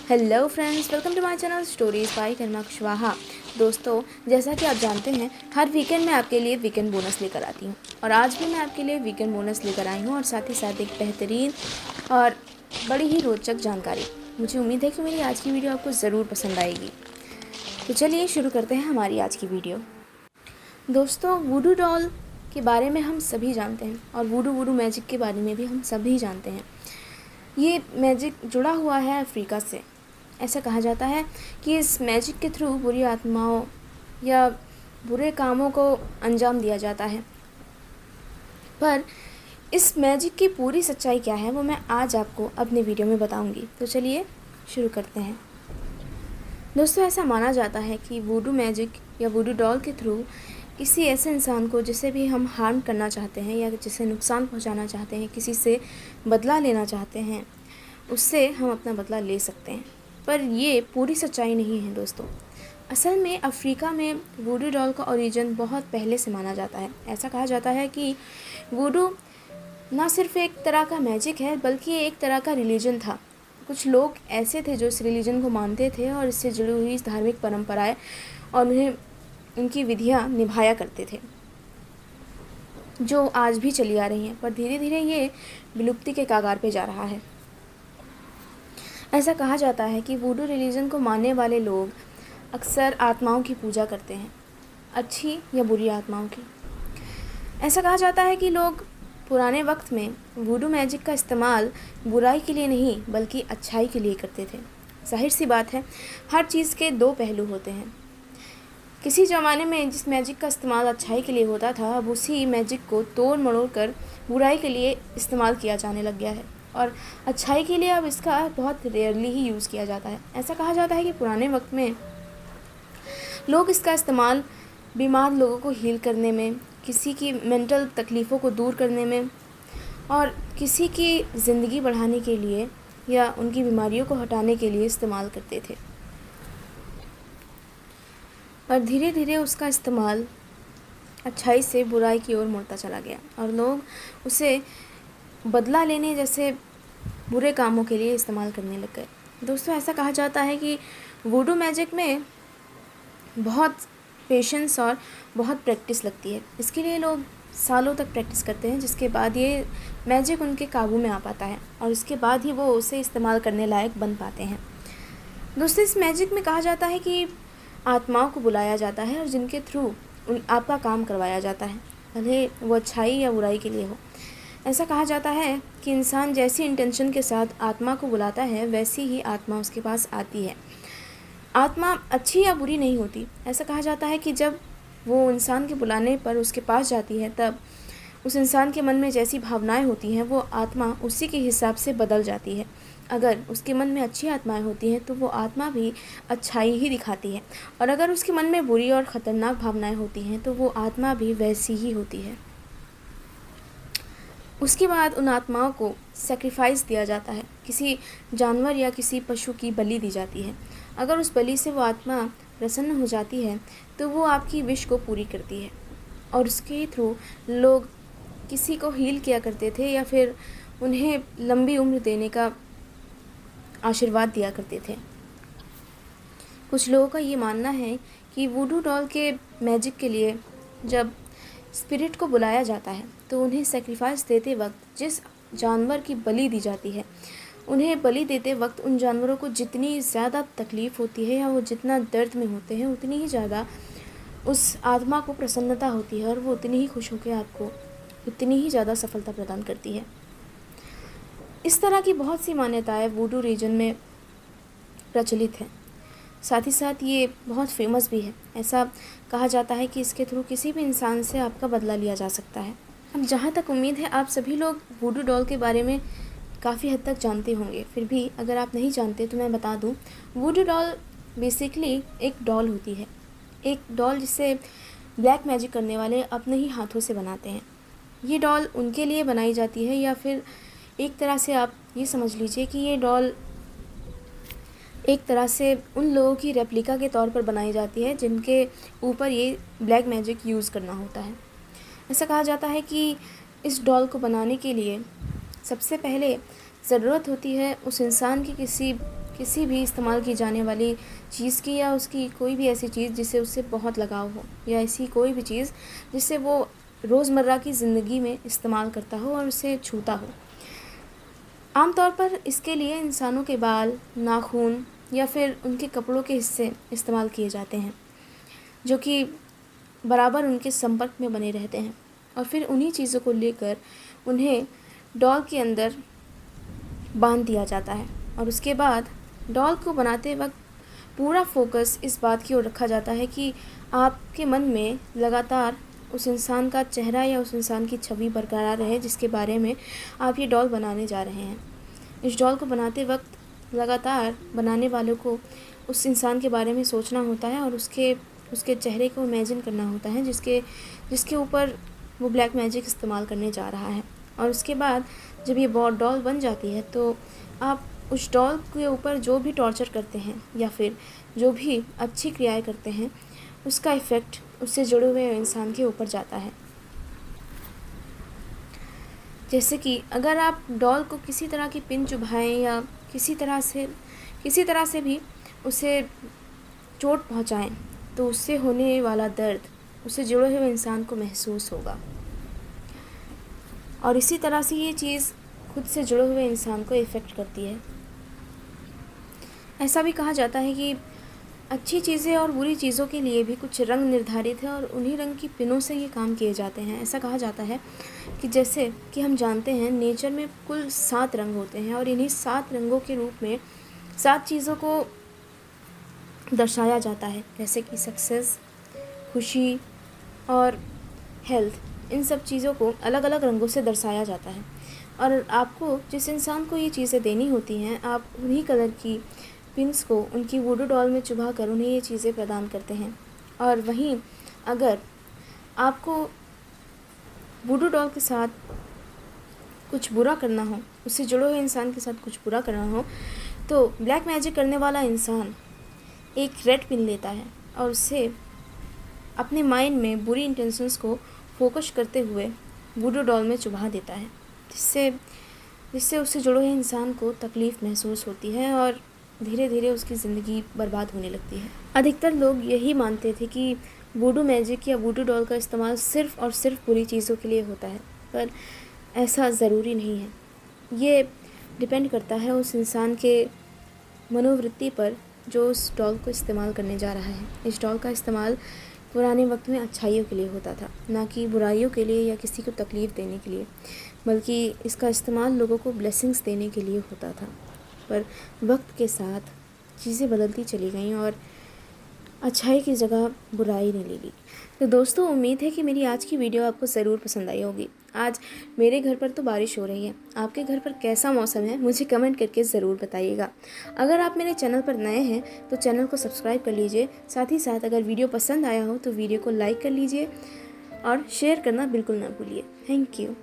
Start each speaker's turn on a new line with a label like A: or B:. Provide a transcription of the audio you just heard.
A: Hello friends, welcome to my channel stories by Karma Kushwaha. दोस्तों, जैसा कि आप जानते हैं, हर वीकेंड मैं आपके लिए वीकेंड बोनस लेकर आती हूँ और आज भी मैं आपके लिए वीकेंड बोनस लेकर आई हूँ और साथ ही साथ एक बेहतरीन और बड़ी ही रोचक जानकारी। मुझे उम्मीद है कि मेरी आज की वीडियो आपको ज़रूर पसंद आएगी। तो चलिए शुरू करते हैं हमारी आज की वीडियो। दोस्तों, वुडू डॉल के बारे में हम सभी जानते हैं और वुडू मैजिक के बारे में भी हम सभी जानते हैं। ये मैजिक जुड़ा हुआ है अफ्रीका से। ऐसा कहा जाता है कि इस मैजिक के थ्रू बुरी आत्माओं या बुरे कामों को अंजाम दिया जाता है। पर इस मैजिक की पूरी सच्चाई क्या है वो मैं आज आपको अपने वीडियो में बताऊंगी। तो चलिए शुरू करते हैं। दोस्तों, ऐसा माना जाता है कि वुडू मैजिक या वुडू डॉल के थ्रू किसी ऐसे इंसान को जिसे भी हम हार्म करना चाहते हैं या जिसे नुकसान पहुंचाना चाहते हैं, किसी से बदला लेना चाहते हैं, उससे हम अपना बदला ले सकते हैं। पर ये पूरी सच्चाई नहीं है दोस्तों। असल में अफ्रीका में वुडू डॉल का ओरिजिन बहुत पहले से माना जाता है। ऐसा कहा जाता है कि वुडू ना सिर्फ एक तरह का मैजिक है बल्कि एक तरह का रिलीजन था। कुछ लोग ऐसे थे जो इस रिलीजन को मानते थे और इससे जुड़ी हुई धार्मिक परंपराएं और उन्हें उनकी विधियां निभाया करते थे, जो आज भी चली आ रही हैं। पर धीरे धीरे ये विलुप्ति के कगार पे जा रहा है। ऐसा कहा जाता है कि वुडू रिलीजन को मानने वाले लोग अक्सर आत्माओं की पूजा करते हैं, अच्छी या बुरी आत्माओं की। ऐसा कहा जाता है कि लोग पुराने वक्त में वुडू मैजिक का इस्तेमाल बुराई के लिए नहीं बल्कि अच्छाई के लिए करते थे। जाहिर सी बात है, हर चीज़ के दो पहलू होते हैं। किसी ज़माने में जिस मैजिक का इस्तेमाल अच्छाई के लिए होता था, अब उसी मैजिक को तोड़ मरोड़ कर बुराई के लिए इस्तेमाल किया जाने लग गया है और अच्छाई के लिए अब इसका बहुत रेयरली ही यूज़ किया जाता है। ऐसा कहा जाता है कि पुराने वक्त में लोग इसका इस्तेमाल बीमार लोगों को हील करने में, किसी की मेंटल तकलीफ़ों को दूर करने में और किसी की ज़िंदगी बढ़ाने के लिए या उनकी बीमारियों को हटाने के लिए इस्तेमाल करते थे। और धीरे धीरे उसका इस्तेमाल अच्छाई से बुराई की ओर मुड़ता चला गया और लोग उसे बदला लेने जैसे बुरे कामों के लिए इस्तेमाल करने लग गए। दोस्तों, ऐसा कहा जाता है कि वुडू मैजिक में बहुत पेशेंस और बहुत प्रैक्टिस लगती है। इसके लिए लोग सालों तक प्रैक्टिस करते हैं, जिसके बाद ये मैजिक उनके काबू में आ पाता है और उसके बाद ही वो उसे इस्तेमाल करने लायक बन पाते हैं। दोस्तों, इस मैजिक में कहा जाता है कि आत्माओं को बुलाया जाता है और जिनके थ्रू आपका काम करवाया जाता है, भले वो अच्छाई या बुराई के लिए हो। ऐसा कहा जाता है कि इंसान जैसी इंटेंशन के साथ आत्मा को बुलाता है, वैसी ही आत्मा उसके पास आती है। आत्मा अच्छी या बुरी नहीं होती। ऐसा कहा जाता है कि जब वो इंसान के बुलाने पर उसके पास जाती है, तब उस इंसान के मन में जैसी भावनाएं होती हैं, वो आत्मा उसी के हिसाब से बदल जाती है। अगर उसके मन में अच्छी आत्माएं होती हैं तो वो आत्मा भी अच्छाई ही दिखाती है, और अगर उसके मन में बुरी और ख़तरनाक भावनाएं होती हैं तो वो आत्मा भी वैसी ही होती है। उसके बाद उन आत्माओं को सेक्रीफाइस दिया जाता है, किसी जानवर या किसी पशु की बलि दी जाती है। अगर उस बलि से वो आत्मा प्रसन्न हो जाती है तो वो आपकी विश को पूरी करती है और उसके थ्रू लोग किसी को हील किया करते थे या फिर उन्हें लंबी उम्र देने का आशीर्वाद दिया करते थे। कुछ लोगों का ये मानना है कि वुडू डॉल के मैजिक के लिए जब स्पिरिट को बुलाया जाता है तो उन्हें सेक्रीफाइस देते वक्त जिस जानवर की बलि दी जाती है, उन्हें बलि देते वक्त उन जानवरों को जितनी ज़्यादा तकलीफ़ होती है या वो जितना दर्द में होते हैं, उतनी ही ज़्यादा उस आत्मा को प्रसन्नता होती है और वो उतनी ही खुश होकर आपको उतनी ही ज़्यादा सफलता प्रदान करती है। इस तरह की बहुत सी मान्यताएं वुडू रीजन में प्रचलित हैं। साथ ही साथ ये बहुत फेमस भी है। ऐसा कहा जाता है कि इसके थ्रू किसी भी इंसान से आपका बदला लिया जा सकता है। अब जहाँ तक उम्मीद है आप सभी लोग वुडू डॉल के बारे में काफ़ी हद तक जानते होंगे, फिर भी अगर आप नहीं जानते तो मैं बता दूँ। वुडू डॉल बेसिकली एक डॉल होती है, एक डॉल जिसे ब्लैक मैजिक करने वाले अपने ही हाथों से बनाते हैं। ये डॉल उनके लिए बनाई जाती है, या फिर एक तरह से आप ये समझ लीजिए कि ये डॉल एक तरह से उन लोगों की रेप्लिका के तौर पर बनाई जाती है जिनके ऊपर ये ब्लैक मैजिक यूज़ करना होता है। ऐसा कहा जाता है कि इस डॉल को बनाने के लिए सबसे पहले ज़रूरत होती है उस इंसान की किसी किसी भी इस्तेमाल की जाने वाली चीज़ की, या उसकी कोई भी ऐसी चीज़ जिससे उससे बहुत लगाव हो, या ऐसी कोई भी चीज़ जिससे वो रोज़मर्रा की ज़िंदगी में इस्तेमाल करता हो और उसे छूता हो। आमतौर पर इसके लिए इंसानों के बाल, नाखून या फिर उनके कपड़ों के हिस्से इस्तेमाल किए जाते हैं, जो कि बराबर उनके संपर्क में बने रहते हैं, और फिर उन्हीं चीज़ों को लेकर उन्हें डॉल के अंदर बांध दिया जाता है। और उसके बाद डॉल को बनाते वक्त पूरा फोकस इस बात की ओर रखा जाता है कि आपके मन में लगातार उस इंसान का चेहरा या उस इंसान की छवि बरकरार रहे जिसके बारे में आप ये डॉल बनाने जा रहे हैं। इस डॉल को बनाते वक्त लगातार बनाने वालों को उस इंसान के बारे में सोचना होता है और उसके चेहरे को इमेजिन करना होता है जिसके ऊपर वो ब्लैक मैजिक इस्तेमाल करने जा रहा है। और उसके बाद जब ये डॉल बन जाती है तो आप उस डॉल के ऊपर जो भी टॉर्चर करते हैं या फिर जो भी अच्छी क्रियाएं करते हैं, उसका इफ़ेक्ट उससे जुड़े हुए इंसान के ऊपर जाता है। जैसे कि अगर आप डॉल को किसी तरह की पिन चुभाएं या किसी तरह से भी उसे चोट पहुंचाएं, तो उससे होने वाला दर्द उससे जुड़े हुए इंसान को महसूस होगा। और इसी तरह से ये चीज़ खुद से जुड़े हुए इंसान को इफ़ेक्ट करती है। ऐसा भी कहा जाता है कि अच्छी चीज़ें और बुरी चीज़ों के लिए भी कुछ रंग निर्धारित है और उन्हीं रंग की पिनों से ये काम किए जाते हैं। ऐसा कहा जाता है कि जैसे कि हम जानते हैं नेचर में कुल 7 रंग होते हैं, और इन्हीं 7 रंगों के रूप में 7 चीज़ों को दर्शाया जाता है, जैसे कि सक्सेस, खुशी और हेल्थ। इन सब चीज़ों को अलग अलग रंगों से दर्शाया जाता है, और आपको जिस इंसान को ये चीज़ें देनी होती हैं, आप उन्हीं कलर की पिंस को उनकी वुडू डॉल में चुभा कर उन्हें ये चीज़ें प्रदान करते हैं। और वहीं अगर आपको वुडू डॉल के साथ कुछ बुरा करना हो, उससे जुड़े हुए इंसान के साथ कुछ बुरा करना हो, तो ब्लैक मैजिक करने वाला इंसान एक रेड पिन लेता है और उससे अपने माइंड में बुरी इंटेंशंस को फोकस करते हुए वुडू डॉल में चुभा देता है, जिससे उससे जुड़े हुए इंसान को तकलीफ़ महसूस होती है और धीरे धीरे उसकी ज़िंदगी बर्बाद होने लगती है। अधिकतर लोग यही मानते थे कि वुडू मैजिक या वुडू डॉल का इस्तेमाल सिर्फ़ और सिर्फ बुरी चीज़ों के लिए होता है, पर ऐसा ज़रूरी नहीं है। ये डिपेंड करता है उस इंसान के मनोवृत्ति पर जो उस डॉल को इस्तेमाल करने जा रहा है। इस डॉल का इस्तेमाल पुराने वक्त में अच्छाइयों के लिए होता था, ना कि बुराइयों के लिए या किसी को तकलीफ़ देने के लिए, बल्कि इसका इस्तेमाल लोगों को ब्लेसिंग्स देने के लिए होता था। पर वक्त के साथ चीज़ें बदलती चली गईं और अच्छाई की जगह बुराई ने ले ली। तो दोस्तों, उम्मीद है कि मेरी आज की वीडियो आपको ज़रूर पसंद आई होगी। आज मेरे घर पर तो बारिश हो रही है, आपके घर पर कैसा मौसम है मुझे कमेंट करके ज़रूर बताइएगा। अगर आप मेरे चैनल पर नए हैं तो चैनल को सब्सक्राइब कर लीजिए। साथ ही साथ अगर वीडियो पसंद आया हो तो वीडियो को लाइक कर लीजिए और शेयर करना बिल्कुल ना भूलिए। Thank you.